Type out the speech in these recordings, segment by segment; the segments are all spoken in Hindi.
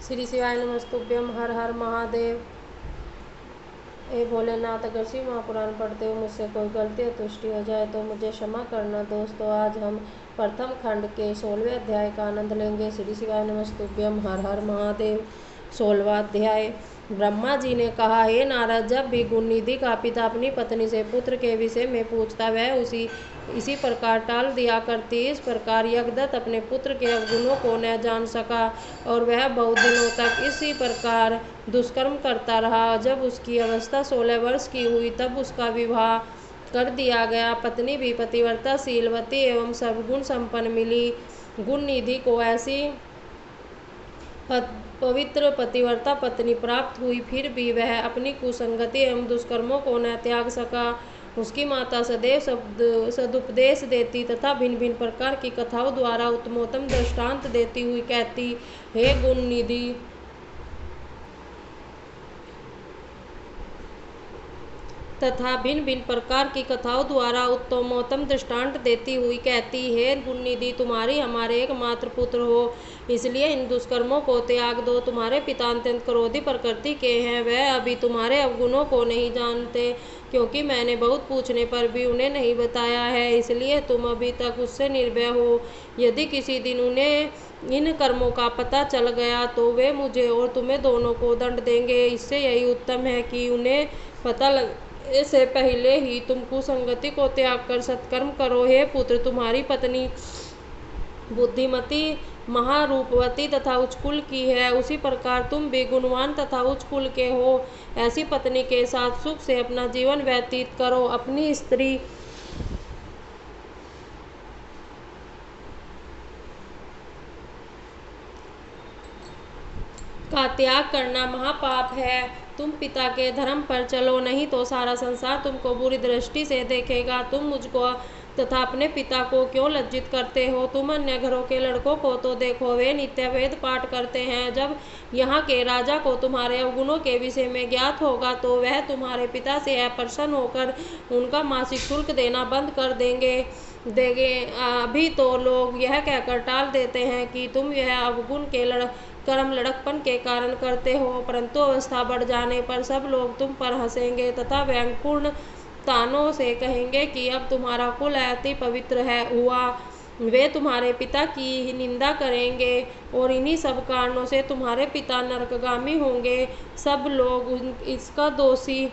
श्री शिवाय नमस्तुभ्यम। हर हर महादेव। ए भोलेनाथ, अगर शिव महापुराण पढ़ते हुए मुझसे कोई गलती या त्रुटि हो जाए तो मुझे क्षमा करना। दोस्तों, आज हम प्रथम खंड के 16वें अध्याय का आनंद लेंगे। श्री शिवाय नमस्तुभ्यम। हर हर महादेव। 16वां अध्याय। ब्रह्मा जी ने कहा, हे नारद, जब भी गुणनिधि का पिता अपनी पत्नी से पुत्र के विषय में पूछता, वह इसी प्रकार टाल दिया करती। इस प्रकार यज्ञदत्त अपने पुत्र के अवगुणों को न जान सका और वह बहुत दिनों तक इसी प्रकार दुष्कर्म करता रहा। जब उसकी अवस्था 16 वर्ष की हुई तब उसका विवाह कर दिया गया। पत्नी भी पतिव्रता, शीलवती एवं सर्वगुण संपन्न मिली। गुणनिधि को ऐसी पवित्र पतिव्रता पत्नी प्राप्त हुई, फिर भी वह अपनी कुसंगति एवं दुष्कर्मों को न त्याग सका। उसकी माता सदैव सदुपदेश देती तथा भिन्न भिन्न प्रकार की कथाओं द्वारा उत्तमोत्तम दृष्टांत देती हुई कहती, हे गुणनिधि, तथा भिन्न भिन्न प्रकार की कथाओं द्वारा उत्तमोत्तम दृष्टांत देती हुई कहती, हे गुणनिधि, तुम्हारी हमारे एकमात्र पुत्र हो, इसलिए इन दुष्कर्मों को त्याग दो। तुम्हारे पिता अत्यंत क्रोधी प्रकृति के हैं। वह अभी तुम्हारे अवगुणों को नहीं जानते, क्योंकि मैंने बहुत पूछने पर भी उन्हें नहीं बताया है, इसलिए तुम अभी तक उससे निर्भय हो। यदि किसी दिन उन्हें इन कर्मों का पता चल गया तो वे मुझे और तुम्हें दोनों को दंड देंगे। इससे यही उत्तम है कि उन्हें पता लग इससे पहले ही तुम कुसंगति को त्याग कर सत्कर्म करो। हे पुत्र, तुम्हारी पत्नी बुद्धिमती, महारूपवती तथा उच्च कुल की है, उसी प्रकार तुम भी गुणवान तथा उच्च कुल के हो। ऐसी पत्नी के साथ सुख से अपना जीवन व्यतीत करो। अपनी स्त्री का त्याग करना महापाप है। तुम पिता के धर्म पर चलो, नहीं तो सारा संसार तुमको बुरी दृष्टि से देखेगा। तुम मुझको तथा अपने पिता को क्यों लज्जित करते हो? तुम अन्य घरों के लड़कों को तो देखो, वे नित्य वेद पाठ करते हैं। जब यहाँ के राजा को तुम्हारे अवगुणों के विषय में ज्ञात होगा तो वह तुम्हारे पिता से अप्रसन्न होकर उनका मासिक शुल्क देना बंद कर देंगे। अभी तो लोग यह कहकर टाल देते हैं कि तुम यह अवगुण के कर्म लड़कपन के कारण करते हो, परंतु अवस्था बढ़ जाने पर सब लोग तुम पर हंसेंगे तथा व्यंगपूर्ण तानों से कहेंगे कि अब तुम्हारा कुल अति पवित्र हुआ। वे तुम्हारे पिता की ही निंदा करेंगे और इन्हीं सब कारणों से तुम्हारे पिता नरकगामी होंगे। सब लोग इसका दोषी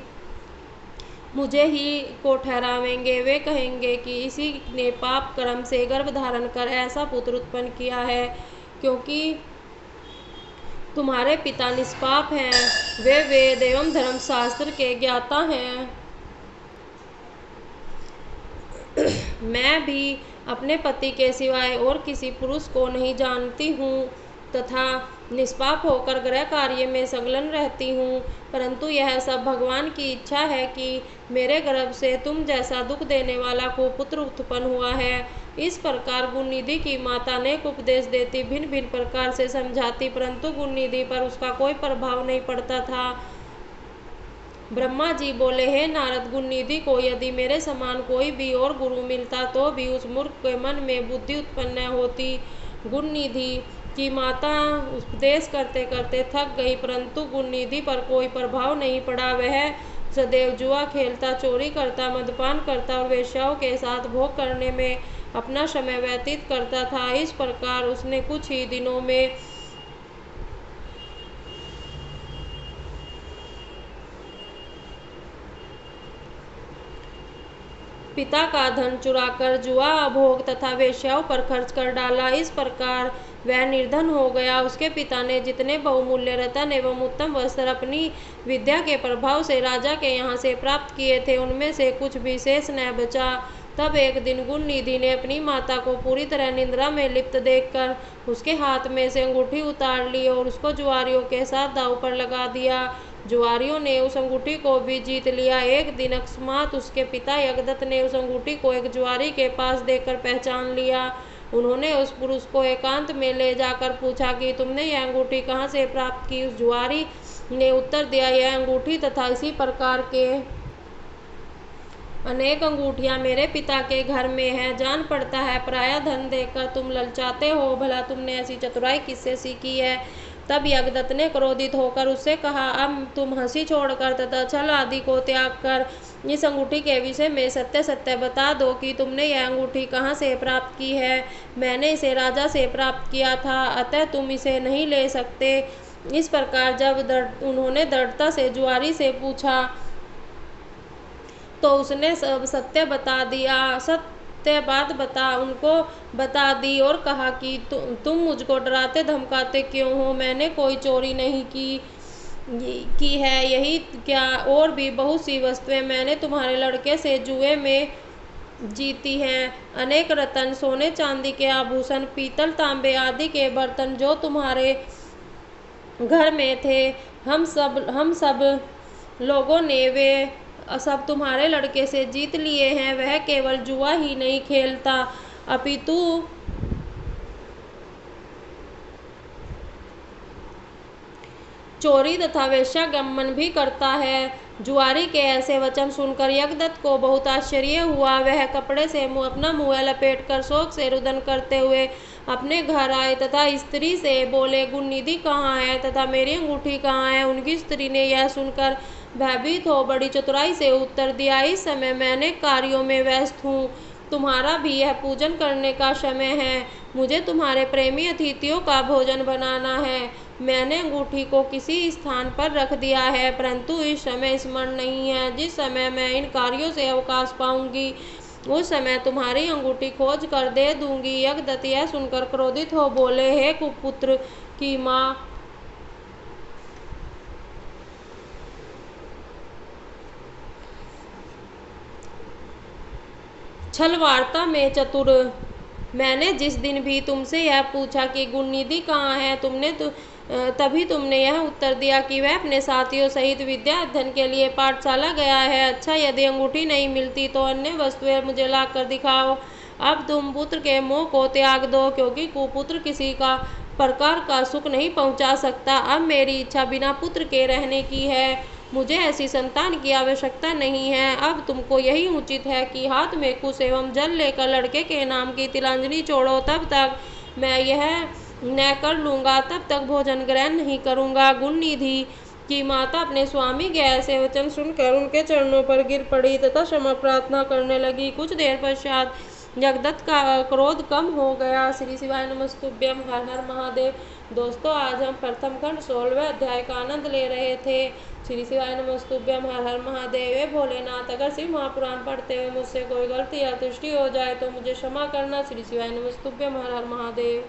मुझे ही को ठहरावेंगे। वे कहेंगे कि इसी ने पाप कर्म से गर्भ धारण कर ऐसा पुत्र उत्पन्न किया है। क्योंकि तुम्हारे पिता निष्पाप हैं, वे वेद एवं धर्मशास्त्र के ज्ञाता हैं। मैं भी अपने पति के सिवाय और किसी पुरुष को नहीं जानती हूँ तथा निष्पाप होकर गृह कार्य में संलग्न रहती हूँ, परंतु यह सब भगवान की इच्छा है कि मेरे गर्भ से तुम जैसा दुख देने वाला कुपुत्र उत्पन्न हुआ है। इस प्रकार गुणनिधि की माता ने उपदेश देती भिन्न भिन्न प्रकार से समझाती, परंतु गुणनिधि पर उसका कोई प्रभाव नहीं पड़ता था। ब्रह्मा जी बोले, हे नारद, गुणनिधि को यदि मेरे समान कोई भी और गुरु मिलता तो भी उस मूर्ख के मन में बुद्धि उत्पन्न न होती। गुणनिधि की माता उपदेश करते करते थक गई, परंतु गुणनिधि पर कोई प्रभाव नहीं पड़ा। वह सदैव जुआ खेलता, चोरी करता, मदपान करता और वेश्याओं के साथ भोग करने में अपना समय व्यतीत करता था। इस प्रकार उसने कुछ ही दिनों में पिता का धन चुराकर जुआ, भोग तथा वेश्याओं पर खर्च कर डाला। इस प्रकार वह निर्धन हो गया। उसके पिता ने जितने बहुमूल्य रत्न एवं उत्तम वस्त्र अपनी विद्या के प्रभाव से राजा के यहाँ से प्राप्त किए थे, उनमें से कुछ भी शेष न बचा। तब एक दिन गुणनिधि ने अपनी माता को पूरी तरह निद्रा में लिप्त देखकर उसके हाथ में से अंगूठी उतार ली और उसको जुआरियों के साथ दांव पर लगा दिया। जुआरियों ने उस अंगूठी को भी जीत लिया। एक दिन अकस्मात उसके पिता यज्ञदत्त ने उस अंगूठी को एक जुआरी के पास देखकर पहचान लिया। उन्होंने उस पुरुष को एकांत में ले जाकर पूछा कि तुमने यह अंगूठी कहाँ से प्राप्त की? उस जुआरी ने उत्तर दिया, यह अंगूठी तथा इसी प्रकार के अनेक अंगूठियां मेरे पिता के घर में है। जान पड़ता है प्रायः धन देकर तुम ललचाते हो। भला तुमने ऐसी चतुराई किससे सीखी है? तब यज्ञदत्त ने क्रोधित होकर उससे कहा, अब तुम हंसी छोड़कर तथा छल आदि को त्याग कर इस अंगूठी के विषय में सत्य सत्य बता दो कि तुमने यह अंगूठी कहाँ से प्राप्त की है। मैंने इसे राजा से प्राप्त किया था, अतः तुम इसे नहीं ले सकते। इस प्रकार जब उन्होंने दृढ़ता से जुआरी से पूछा तो उसने सब सत्य बता दिया, सत्य बात उनको बता दी और कहा कि तुम मुझको डराते धमकाते क्यों हो। मैंने कोई चोरी नहीं की है, यही क्या और भी बहुत सी वस्तुएं मैंने तुम्हारे लड़के से जुए में जीती हैं। अनेक रत्न, सोने चांदी के आभूषण, पीतल तांबे आदि के बर्तन जो तुम्हारे घर में थे, हम सब लोगों ने वे सब तुम्हारे लड़के से जीत लिए हैं। वह केवल जुआ ही नहीं खेलता अपितु चोरी तथा वेश्यागमन भी करता है। जुआरी के ऐसे वचन सुनकर यज्ञदत्त को बहुत आश्चर्य हुआ। वह कपड़े से अपना मुंह लपेटकर शोक से रुदन करते हुए अपने घर आए तथा स्त्री से बोले, गुणनिधि कहाँ है तथा मेरी अंगूठी कहाँ है। उनकी स्त्री ने यह सुनकर भयभीत हो बड़ी चतुराई से उत्तर दिया, इस समय मैं अनेक कार्यों में व्यस्त हूँ, तुम्हारा भी यह पूजन करने का समय है। मुझे तुम्हारे प्रेमी अतिथियों का भोजन बनाना है। मैंने अंगूठी को किसी स्थान पर रख दिया है, परंतु इस समय स्मरण नहीं है। जिस समय मैं इन कार्यों से अवकाश पाऊंगी उस समय तुम्हारी अंगूठी खोज कर दे दूंगी। यज्ञदत्त यह सुनकर क्रोधित हो बोले, हे कुपुत्र की माँ, छल वार्ता में चतुर, मैंने जिस दिन भी तुमसे यह पूछा कि गुणनिधि कहाँ है, तभी तुमने यह उत्तर दिया कि वह अपने साथियों सहित विद्या अध्ययन के लिए पाठशाला गया है। अच्छा, यदि अंगूठी नहीं मिलती तो अन्य वस्तुएं मुझे लाकर दिखाओ। अब तुम पुत्र के मोह को त्याग दो, क्योंकि कुपुत्र किसी का प्रकार का सुख नहीं पहुंचा सकता। अब मेरी इच्छा बिना पुत्र के रहने की है, मुझे ऐसी संतान की आवश्यकता नहीं है। अब तुमको यही उचित है कि हाथ में कुश एवं जल लेकर लड़के के नाम की तिलांजलि छोड़ो। तब तक मैं यह न कर लूँगा, तब तक भोजन ग्रहण नहीं करूँगा। गुणनिधि की माता अपने स्वामी के ऐसे वचन सुनकर उनके चरणों पर गिर पड़ी तथा क्षमा प्रार्थना करने लगी। कुछ देर पश्चात यज्ञदत्त का क्रोध कम हो गया। श्री शिवाय नमस्तुभ्यं। हर हर महादेव। दोस्तों, आज हम प्रथम खंड 16वें अध्याय का आनंद ले रहे थे। श्री शिवाय नमस्तुभ्यं। हर हर महादेव। हे भोलेनाथ, अगर शिव महापुराण पढ़ते हुए मुझसे कोई गलती या त्रुटि हो जाए तो मुझे क्षमा करना। श्री शिवाय नमस्तुभ्यं। हर हर महादेव।